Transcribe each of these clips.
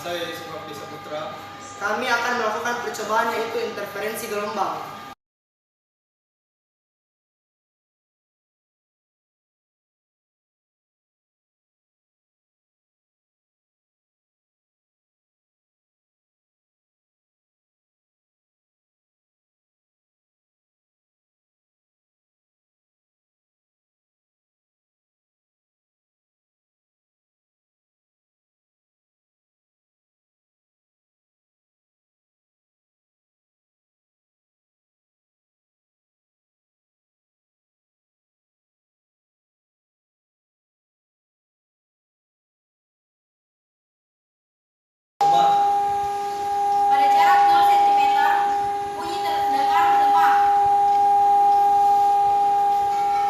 saya Ismail Saputra. Kami akan melakukan percobaan yaitu interferensi gelombang. Pada jarak 0 cm, bunyi terdengar lemah.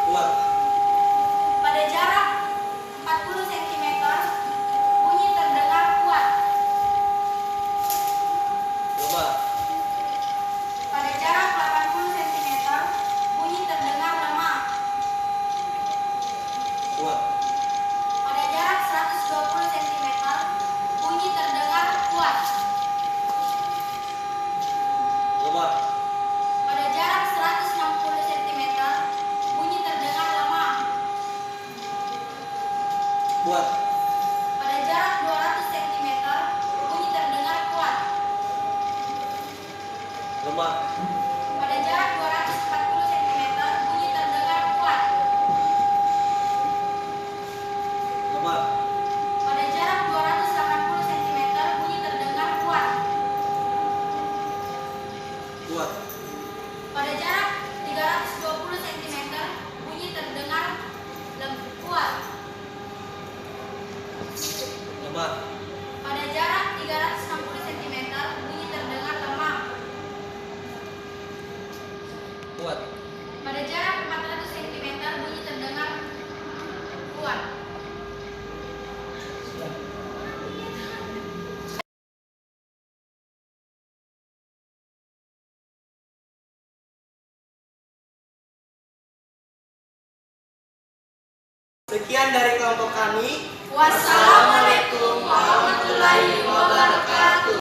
Kuat. Pada jarak 40 cm, bunyi terdengar kuat. Lemah. Pada jarak 80 cm, bunyi terdengar lemah. Kuat. Pada jarak 120 cm, bunyi terdengar kuat. Lemah. Pada jarak 160 cm, bunyi terdengar lemah. Kuat. Pada jarak 200 cm, bunyi terdengar kuat. Lemah. Pada jarak 240 cm, bunyi terdengar kuat. Lemah. Pada jarak 280 cm, bunyi terdengar kuat. Kuat. Pada jarak 320 cm, bunyi terdengar kuat. Lemah. Pada jarak 360 cm, bunyi terdengar lemah. Kuat. Pada jarak 400 cm, bunyi terdengar kuat. Sekian dari kelompok kami. Wassalamualaikum warahmatullahi wabarakatuh.